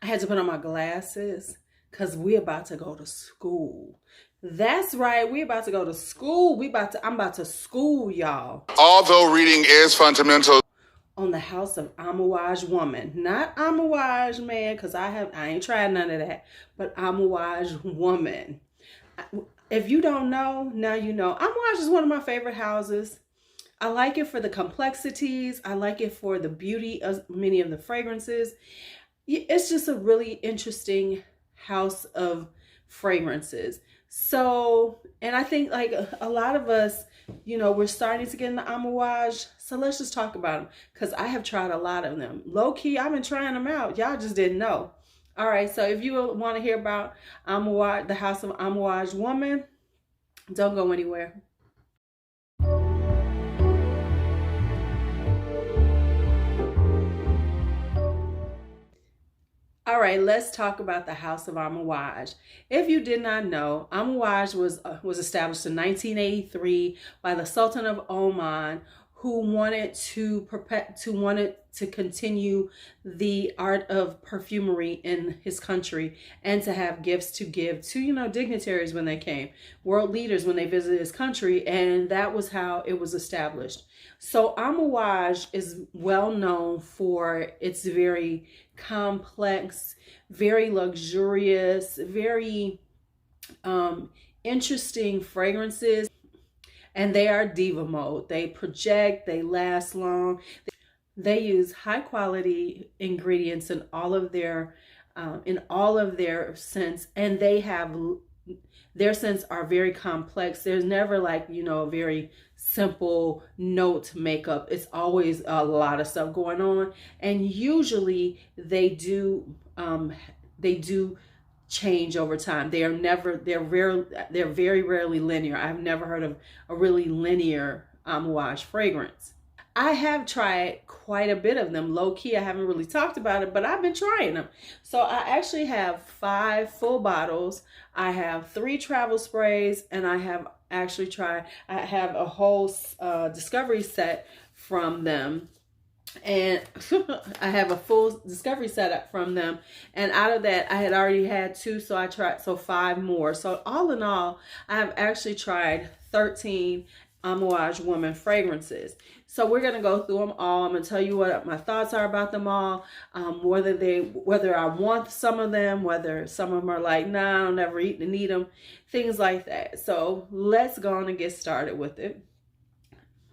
I had to put on my glasses because we're about to go to school. That's right, we're about to go to school. I'm about to school y'all. Although reading is fundamental. On the House of Amouage Woman. Not Amouage Man, because I ain't tried none of that. But Amouage Woman. If you don't know, now you know. Amouage is one of my favorite houses. I like it for the complexities. I like it for the beauty of many of the fragrances. It's just a really interesting house of fragrances. So, and I think like a lot of us, you know, we're starting to get into Amouage. So let's just talk about them, because I have tried a lot of them. Low key, I've been trying them out. Y'all just didn't know. All right, so if you want to hear about Amouage, the House of Amouage Woman, don't go anywhere. All right, let's talk about the House of Amouage. If you did not know, Amouage was established in 1983 by the Sultan of Oman, who wanted to continue the art of perfumery in his country and to have gifts to give to, you know, dignitaries when they came, world leaders when they visited his country, and that was how it was established. So Amouage is well known for its very complex, very luxurious, very interesting fragrances. And they are diva mode. They project, they last long. They use high quality ingredients in all of their scents, and their scents are very complex. There's never like, you know, a very simple note makeup. It's always a lot of stuff going on, and usually they do change over time. They're very rarely linear. I've never heard of a really linear Amouage fragrance. I have tried quite a bit of them. Low key, I haven't really talked about it, but I've been trying them. So I actually have 5 full bottles. I have 3 travel sprays, and I have a whole discovery set from them. And I have a full discovery setup from them, and out of that I had already had 2, so I tried 5 more. So all in all, I have actually tried 13 Amouage Woman fragrances. So we're gonna go through them all. I'm gonna tell you what my thoughts are about them all, whether I want some of them, whether some of them are like, nah, I don't ever eat and need them, things like that. So let's go on and get started with it.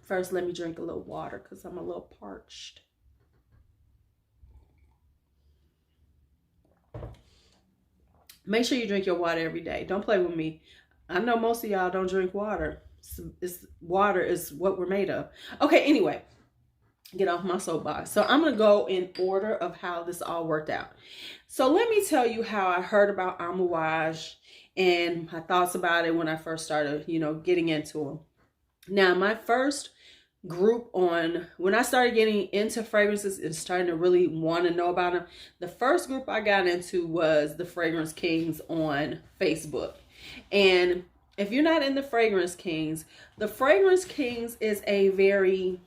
First, let me drink a little water because I'm a little parched. Make sure you drink your water every day. Don't play with me. I know most of y'all don't drink water. Water is what we're made of. Okay, anyway, get off my soapbox. So I'm going to go in order of how this all worked out. So let me tell you how I heard about Amouage and my thoughts about it when I first started, you know, getting into them. Now, my first group when I started getting into fragrances and starting to really want to know about them, the first group I got into was the Fragrance Kings on Facebook. And if you're not in the Fragrance Kings is a very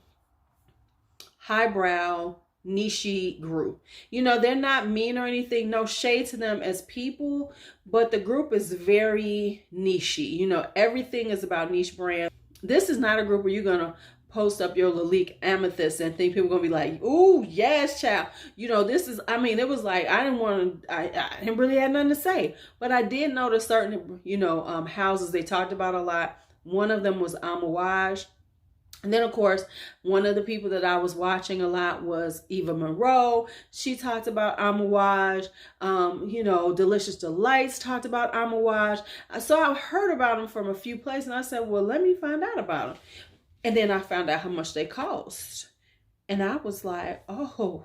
highbrow, niche group. You know, they're not mean or anything, no shade to them as people, but the group is very niche. You know, everything is about niche brand. This is not a group where you're gonna post up your Lilac Amethyst and think people are gonna be like, "Ooh, yes, child." You know, this is, I mean, it was like, I didn't really have nothing to say, but I did notice certain, you know, houses they talked about a lot. One of them was Amouage. And then, of course, one of the people that I was watching a lot was Eva Monroe. She talked about Amouage. You know, Delicious Delights talked about Amouage. So I heard about them from a few places, and I said, well, let me find out about them. And then I found out how much they cost. And I was like, oh.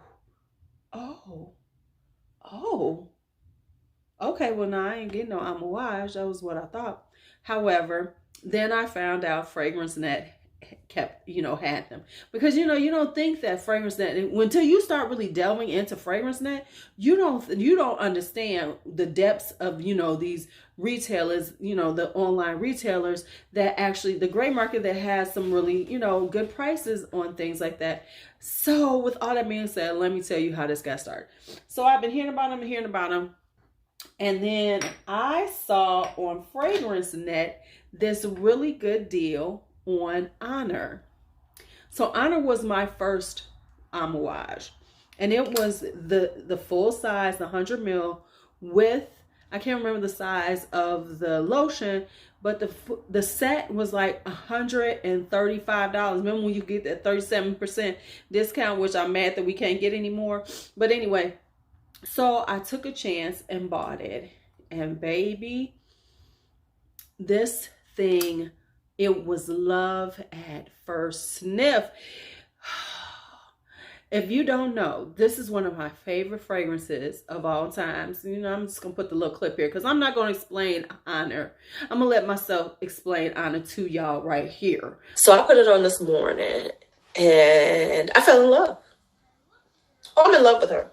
Okay, well, now I ain't getting no Amouage. That was what I thought. However, then I found out FragranceNet kept, had them. Because, you don't think that fragrance net, until you start really delving into fragrance net, you don't understand the depths of, these retailers, the online retailers that actually, the gray market that has some really, good prices on things like that. So with all that being said, let me tell you how this got started. So I've been hearing about them. And then I saw on Fragrance Net this really good deal on Honor. So Honor was my first Amouage, and it was the full size, the 100 ml with, I can't remember the size of the lotion, but the set was like $135. Remember when you get that 37% discount, which I'm mad that we can't get anymore. But anyway, so I took a chance and bought it, and baby, this thing, it was love at first sniff. If you don't know, this is one of my favorite fragrances of all times. I'm just going to put the little clip here because I'm not going to explain Honor. I'm going to let myself explain Honor to y'all right here. So I put it on this morning and I fell in love. Oh, I'm in love with her.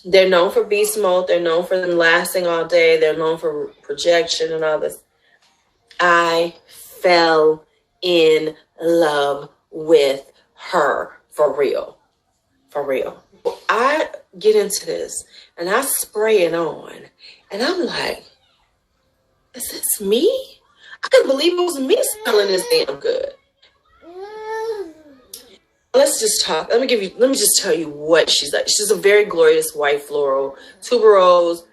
They're known for beast mode. They're known for them lasting all day. They're known for projection and all this. I fell in love with her for real. For real. I get into this and I spray it on and I'm like, is this me? I couldn't believe it was me smelling this damn good. Let's just talk. Let me just tell you what she's like. She's a very glorious white floral, tuberose.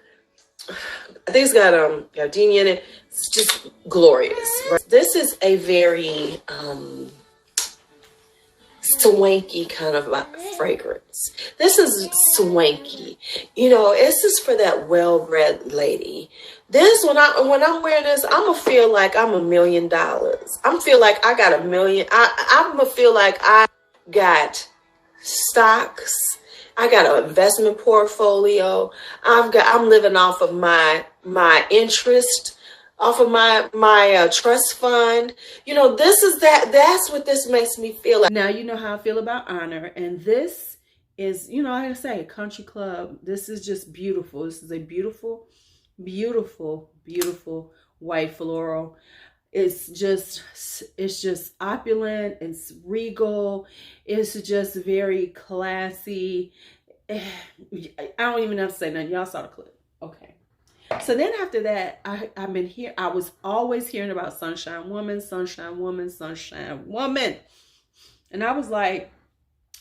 I think it's got gardenia in it. It's just glorious. This is a very swanky kind of fragrance. This is swanky. This is for that well-bred lady. This, when I'm wearing this, I'm gonna feel like I'm $1 million. I'm feel like I got $1 million. I'm gonna feel like I got stocks. I got an investment portfolio. I'm living off of my interest, off of my trust fund. That's what this makes me feel like. Now you know how I feel about Honor, and this is, like I say, country club. This is just beautiful. This is a beautiful, beautiful, beautiful white floral. It's just opulent. It's regal. It's just very classy. I don't even have to say nothing. Y'all saw the clip. Okay. So then after that, I've been here. I was always hearing about Sunshine Woman, Sunshine Woman, Sunshine Woman. And I was like,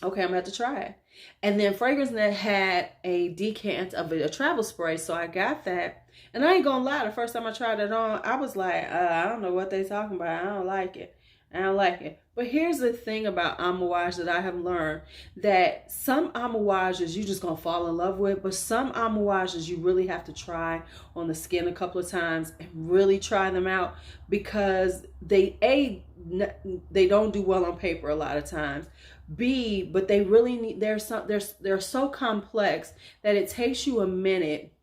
okay, I'm going to have to try it. And then Fragrance Net had a decant of a travel spray. So I got that. And I ain't going to lie, the first time I tried it on, I was like, I don't know what they talking about. I don't like it. But here's the thing about Amouage that I have learned, that some Amouages you just going to fall in love with, but some Amouages you really have to try on the skin a couple of times and really try them out, because they don't do well on paper a lot of times. B, but they really need, they're so complex that it takes you a minute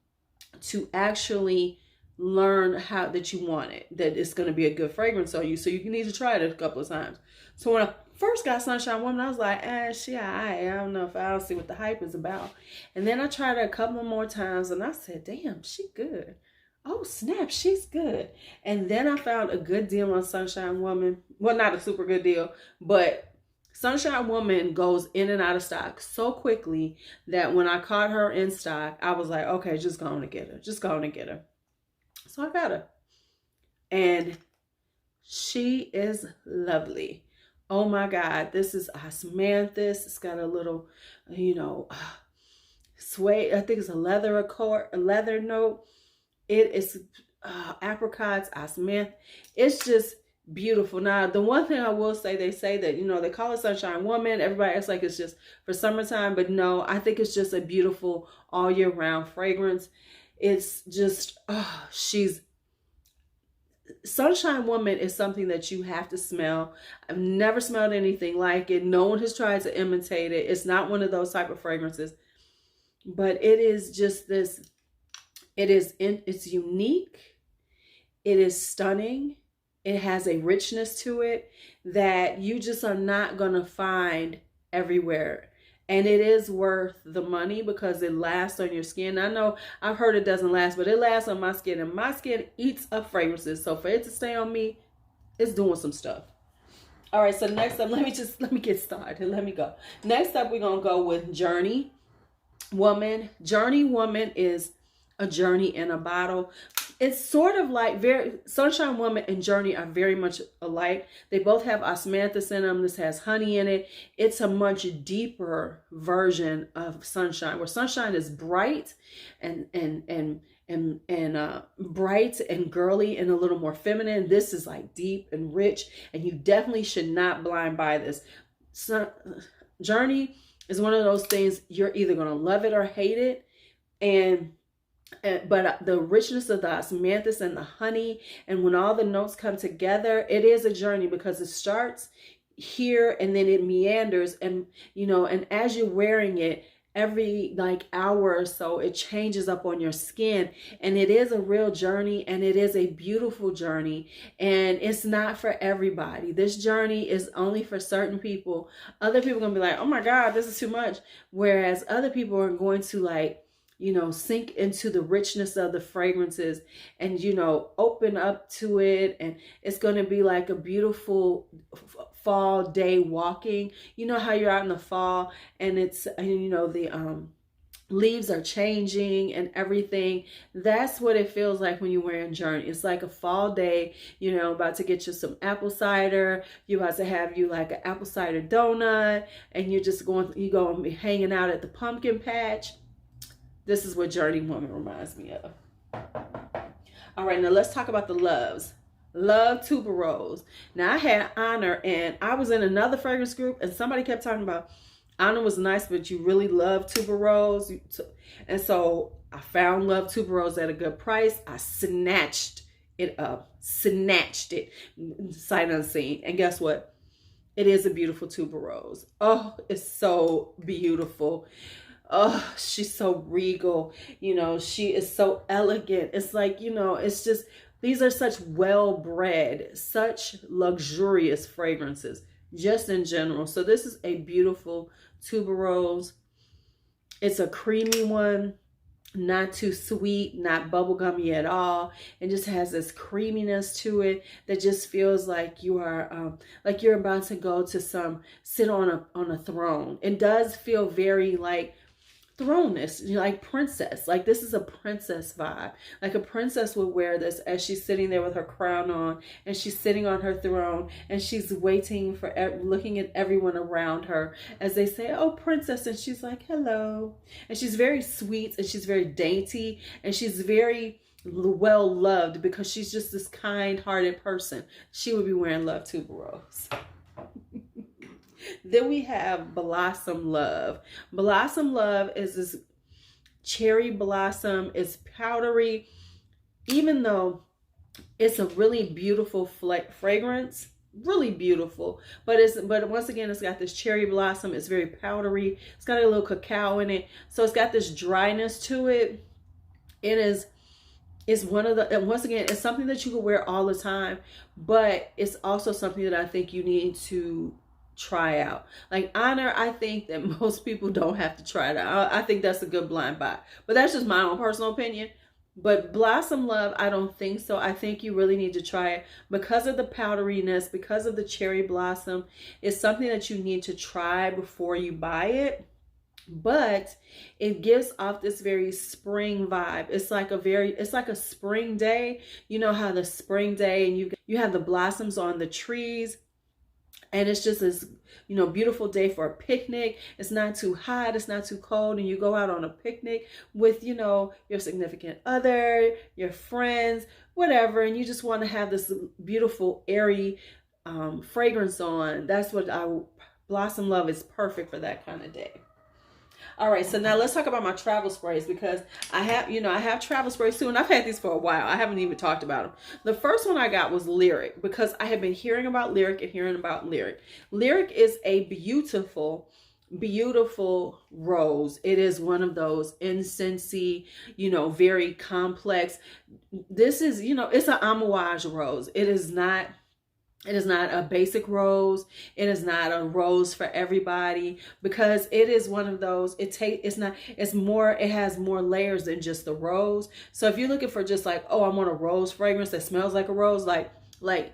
to actually learn how that you want it, that it's going to be a good fragrance on you. So you need to try it a couple of times. So when I first got Sunshine Woman, I was like, I don't know if I'll see what the hype is about. And then I tried it a couple more times and I said, damn, she good. Oh snap, she's good. And then I found a good deal on Sunshine Woman. Well, not a super good deal, but Sunshine Woman goes in and out of stock so quickly that when I caught her in stock, I was like, okay, just go on and get her. Just go on and get her. So I got her. And she is lovely. Oh my God. This is osmanthus. It's got a little, suede. I think it's a leather note. It is apricots, osmanthus. It's just beautiful. Now, the one thing I will say, they say that, they call it Sunshine Woman. Everybody acts like it's just for summertime, but no, I think it's just a beautiful all year round fragrance. It's just, Sunshine Woman is something that you have to smell. I've never smelled anything like it. No one has tried to imitate it. It's not one of those type of fragrances, but it is just this, it's unique. It is stunning. It has a richness to it that you just are not going to find everywhere. And it is worth the money because it lasts on your skin. I know I've heard it doesn't last, but it lasts on my skin, and my skin eats up fragrances. So for it to stay on me, it's doing some stuff. All right, so next up, let me get started. Let me go. Next up, we're going to go with Journey Woman. Journey Woman is a journey in a bottle. It's sort of like Sunshine Woman and Journey are very much alike. They both have osmanthus in them. This has honey in it. It's a much deeper version of Sunshine, where Sunshine is bright and bright and girly and a little more feminine. This is like deep and rich, and you definitely should not blind buy this. Journey is one of those things you're either going to love it or hate it. But the richness of the osmanthus and the honey, and when all the notes come together, it is a journey, because it starts here and then it meanders, and and as you're wearing it, every like hour or so, it changes up on your skin, and it is a real journey, and it is a beautiful journey, and it's not for everybody. This journey is only for certain people. Other people are gonna be like, oh my God, this is too much, whereas other people are going to like sink into the richness of the fragrances and, open up to it. And it's going to be like a beautiful fall day walking. You know how you're out in the fall and it's, the leaves are changing and everything. That's what it feels like when you're wearing Journey. It's like a fall day, about to get you some apple cider. You're about to have you like an apple cider donut, and you're going to be hanging out at the pumpkin patch. This is what Journey Woman reminds me of. All right, now let's talk about the loves. Love Tuberose. Now I had Honor, and I was in another fragrance group, and somebody kept talking about Honor was nice, but you really love Tuberose. And so I found Love Tuberose at a good price. I snatched it up. Snatched it. Sight unseen. And guess what? It is a beautiful Tuberose. Oh, it's so beautiful. Oh, she's so regal. She is so elegant. It's like, it's just, these are such well-bred, such luxurious fragrances, just in general. So this is a beautiful Tuberose. It's a creamy one, not too sweet, not bubblegummy at all. It just has this creaminess to it that just feels like you are, like you're about to go to sit on a throne. It does feel very like throne-ness, like princess. Like this is a princess vibe. Like a princess would wear this as she's sitting there with her crown on, and she's sitting on her throne, and she's waiting for, looking at everyone around her as they say, oh, princess, and she's like, hello. And she's very sweet, and she's very dainty, and she's very well loved because she's just this kind-hearted person. She would be wearing Love Tuberose. Then we have Blossom Love. Blossom Love is this cherry blossom. It's powdery, even though it's a really beautiful fragrance, really beautiful. But once again, it's got this cherry blossom. It's very powdery. It's got a little cacao in it, so it's got this dryness to it. It's one of the, and once again, it's something that you can wear all the time, but it's also something that I think you need to try out. Like Honor, I think that most people don't have to try it out. I think that's a good blind buy, but that's just my own personal opinion. But Blossom Love, I don't think so. I think you really need to try it because of the powderiness, because of the cherry blossom. It's something that you need to try before you buy it. But it gives off this very spring vibe. It's like a spring day. You know how the spring day and you have the blossoms on the trees. And it's just this, beautiful day for a picnic. It's not too hot. It's not too cold. And you go out on a picnic with, your significant other, your friends, whatever. And you just want to have this beautiful, airy fragrance on. That's what Blossom Love is perfect for that kind of day. All right, so now let's talk about my travel sprays, because I have travel sprays too, and I've had these for a while. I haven't even talked about them. The first one I got was Lyric, because I have been hearing about Lyric and hearing about Lyric. Lyric is a beautiful, beautiful rose. It is one of those incensey, very complex. This is, it's an Amouage rose. It is not It is not a basic rose. It is not a rose for everybody, because it is one of those, it has more layers than just the rose. So if you're looking for just like, oh, I want a rose fragrance that smells like a rose, like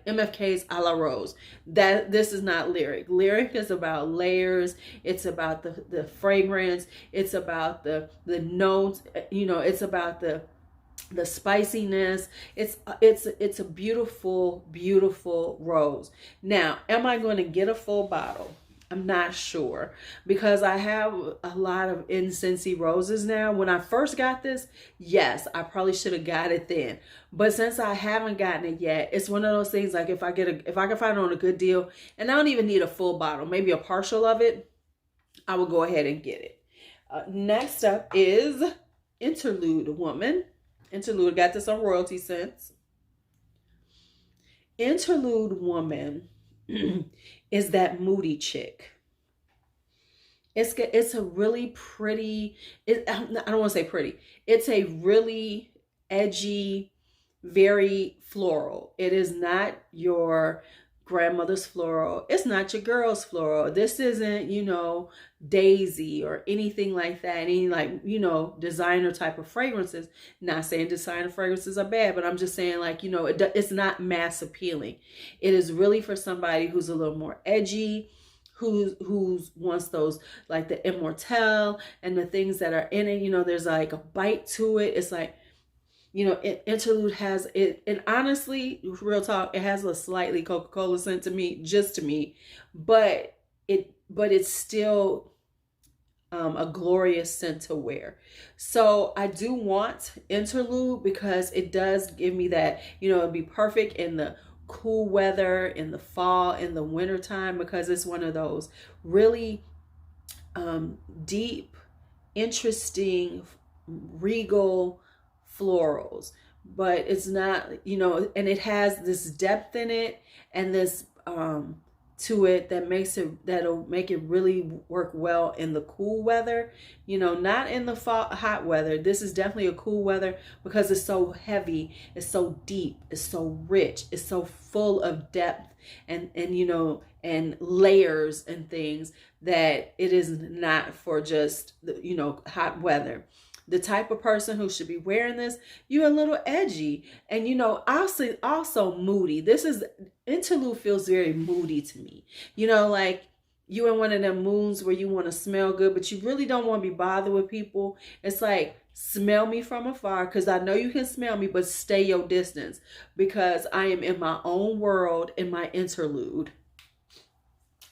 MFK's a la Rose, that this is not Lyric. Lyric is about layers. It's about the fragrance. It's about the notes, it's about the spiciness. It's a beautiful, beautiful rose. Now, am I going to get a full bottle? I'm not sure, because I have a lot of Inscensi roses now. When I first got this, yes, I probably should have got it then. But since I haven't gotten it yet, it's one of those things like if I can find it on a good deal, and I don't even need a full bottle, maybe a partial of it, I will go ahead and get it. Next up is Interlude Woman. Interlude, got this on Royalty Scents. Interlude Woman is that moody chick. It's a really pretty, I don't want to say pretty. It's a really edgy, very floral. It is not your grandmother's floral. It's not your girl's floral. This isn't, Daisy or anything like that. Any designer type of fragrances. Not saying designer fragrances are bad, but I'm just saying it's not mass appealing. It is really for somebody who's a little more edgy, who's wants those like the immortelle and the things that are in it. There's like a bite to it. It's like, Interlude has it, and honestly, real talk, it has a slightly Coca-Cola scent to me, but it's still a glorious scent to wear. So I do want Interlude because it does give me that, it'd be perfect in the cool weather, in the fall, in the winter time, because it's one of those really deep, interesting, regal florals, but it's not, and it has this depth in it and this to it that'll make it really work well in the cool weather, not in the hot weather. This is definitely a cool weather because it's so heavy, it's so deep, it's so rich, it's so full of depth and layers and things, that it is not for just hot weather. The type of person who should be wearing this, you're a little edgy and also moody. Interlude feels very moody to me. Like you in one of them moons where you want to smell good, but you really don't want to be bothered with people. It's like, smell me from afar because I know you can smell me, but stay your distance because I am in my own world in my Interlude.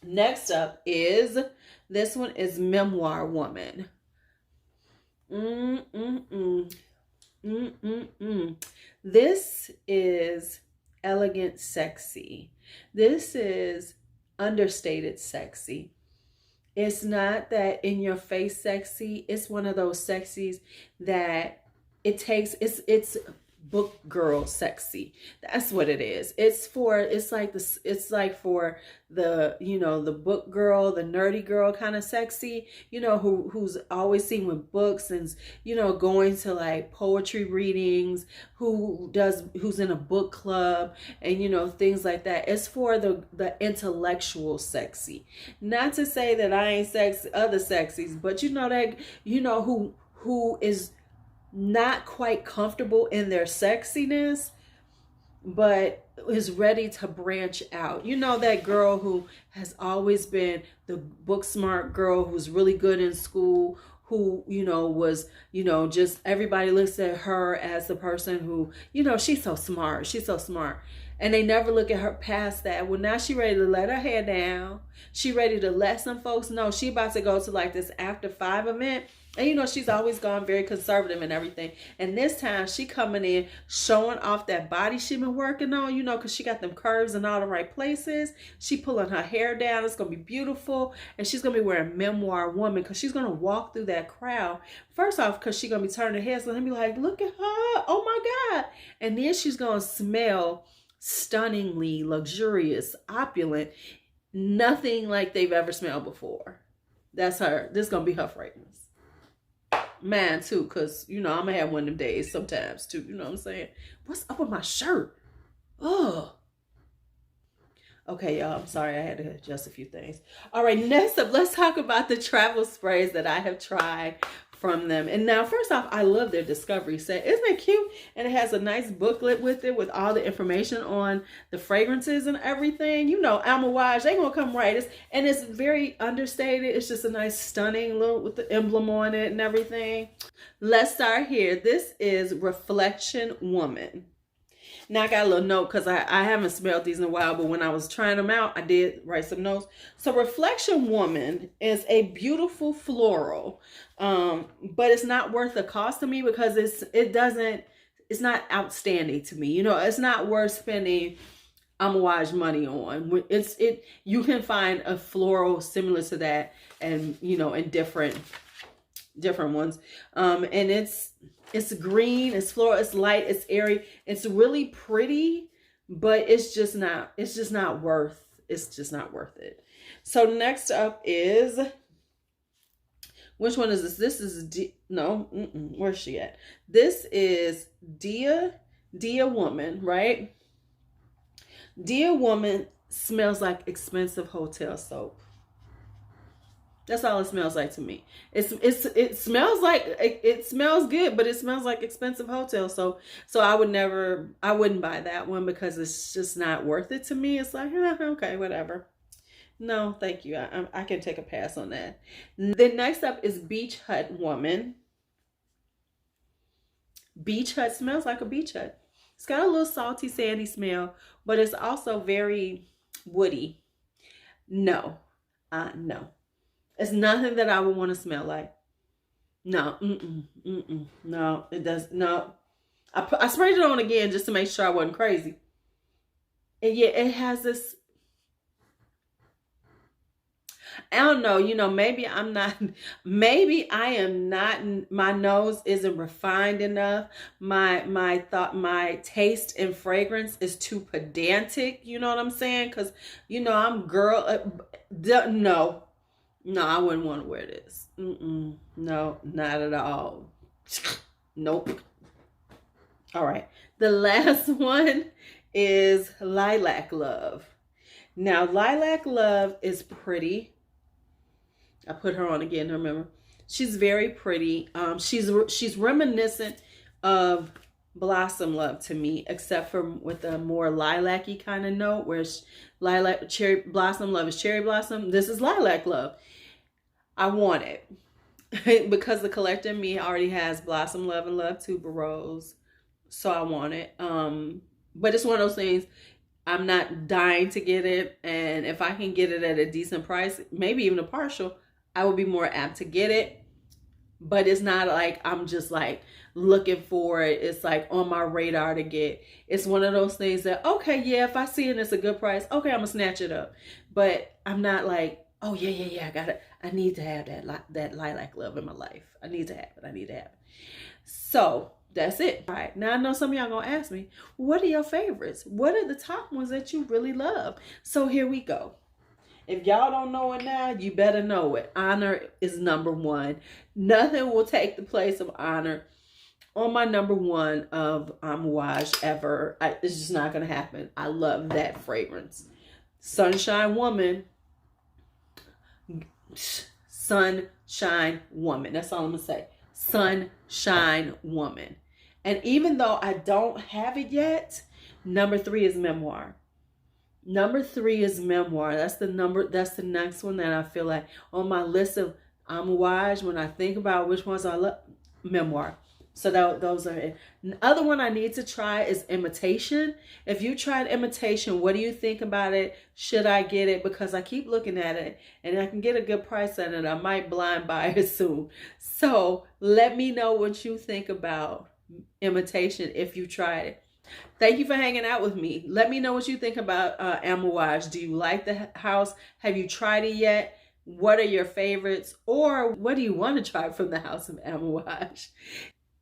Next up is, this one is Memoir Woman. This is elegant sexy. This is understated sexy. It's not that in your face sexy. It's one of those sexies that it's book girl sexy. That's what it is. It's like for the the book girl, the nerdy girl kind of sexy, who's always seen with books and going to like poetry readings, who's in a book club and things like that. It's for the intellectual sexy. Not to say that I ain't sexy other sexies, but who is not quite comfortable in their sexiness, but is ready to branch out. That girl who has always been the book smart girl who's really good in school, who, was, just everybody looks at her as the person who, she's so smart. She's so smart. And they never look at her past that. Well, now she ready to let her hair down. She ready to let some folks know she about to go to like this after 5 event. And she's always gone very conservative and everything. And this time she coming in showing off that body she been working on, because she got them curves in all the right places. She pulling her hair down. It's going to be beautiful. And she's going to be wearing Memoir Woman because she's going to walk through that crowd. First off, because she's going to be turning her head. So they'll be like, look at her. Oh my God. And then she's going to smell stunningly luxurious, opulent, nothing like they've ever smelled before. That's her. This is going to be her fragrance. Mine too, because I'm gonna have one of them days sometimes too. You know what I'm saying? What's up with my shirt? Oh, Okay, y'all, I'm sorry. I had to adjust a few things. All right, next up, let's talk about the travel sprays that I have tried from them. And now, first off, I love their discovery set. Isn't it cute? And it has a nice booklet with it with all the information on the fragrances and everything. You know, Amouage, they gonna come right. And it's very understated. It's just a nice, stunning little with the emblem on it and everything. Let's start here. This is Reflection Woman. Now I got a little note because I haven't smelled these in a while, but when I was trying them out, I did write some notes. So Reflection Woman is a beautiful floral, but it's not worth the cost to me because it's not outstanding to me. You know, it's not worth spending Amouage money on. You can find a floral similar to that, and you know, in different ones, and it's green, it's floral, it's light, it's airy, it's really pretty, but it's just not worth it. So next up is, which one is this? This is where's she at? This is Dia Woman, right? Dia Woman smells like expensive hotel soap. That's all it smells like to me. It smells like it smells good, but it smells like expensive hotel. So I wouldn't buy that one because it's just not worth it to me. It's like, okay, whatever. No, thank you. I can take a pass on that. Then next up is Beach Hut Woman. Beach Hut smells like a beach hut. It's got a little salty, sandy smell, but it's also very woody. No. It's nothing that I would want to smell like. No, no, it does. No, I sprayed it on again just to make sure I wasn't crazy. And yeah, it has this, I don't know, you know, maybe I am not, my nose isn't refined enough. My taste and fragrance is too pedantic. You know what I'm saying? Because, you know, I'm no, I wouldn't want to wear this. No, not at all. Nope. All right. The last one is Lilac Love. Now, Lilac Love is pretty. I put her on again, remember. She's very pretty. She's reminiscent of Blossom Love to me, except for with a more lilac-y kind of note, where Blossom Love is cherry blossom. This is Lilac Love. I want it because the collector in me already has Blossom Love and Love Tuberose, so I want it. But it's one of those things, I'm not dying to get it, and if I can get it at a decent price, maybe even a partial, I would be more apt to get it. But it's not like I'm just like looking for it. It's like on my radar to get. It's one of those things that, okay, yeah, if I see it and it's a good price, okay, I'm gonna snatch it up. But I'm not like, oh yeah, I got it. I need to have that Lilac Love in my life. I need to have it. So that's it. All right, now I know some of y'all gonna ask me, what are your favorites? What are the top ones that you really love? So here we go. If y'all don't know it now, you better know it. Honor is number one. Nothing will take the place of Honor on my number one of Amouage ever. It's just not going to happen. I love that fragrance. Sunshine Woman. Sunshine Woman. That's all I'm going to say. Sunshine Woman. And even though I don't have it yet, number 3 is Memoir. Number 3 is Memoir. That's the next one that I feel like on my list of Amouage, when I think about which ones I love, Memoir. So those are it. The other one I need to try is Imitation. If you tried Imitation, what do you think about it? Should I get it? Because I keep looking at it and I can get a good price on it. I might blind buy it soon. So let me know what you think about Imitation if you tried it. Thank you for hanging out with me. Let me know what you think about Amouage. Do you like the house? Have you tried it yet? What are your favorites? Or what do you want to try from the house of Amouage?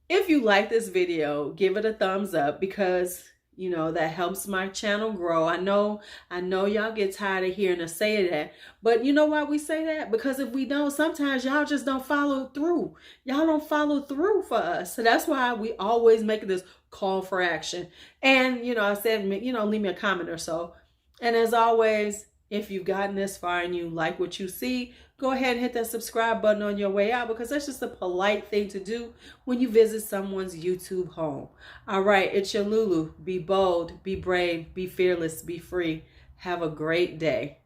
If you like this video, give it a thumbs up because, you know, that helps my channel grow. I know y'all get tired of hearing us say that, but you know why we say that? Because if we don't, sometimes y'all just don't follow through. Y'all don't follow through for us. So that's why we always make this call for action. And, you know, I said, you know, leave me a comment or so And as always, if you've gotten this far and you like what you see, go ahead and hit that subscribe button on your way out, because that's just a polite thing to do when you visit someone's YouTube home. All right, it's your LuuLuu. Be bold, be brave, be fearless, be free. Have a great day.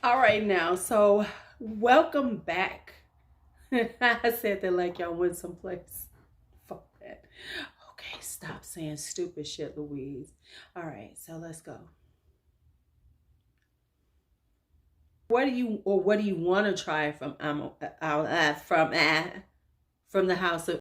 All right now, so welcome back. I said that like y'all went someplace. Fuck that. Okay, stop saying stupid shit, Louise. All right, so let's go. What do you want to try from the house of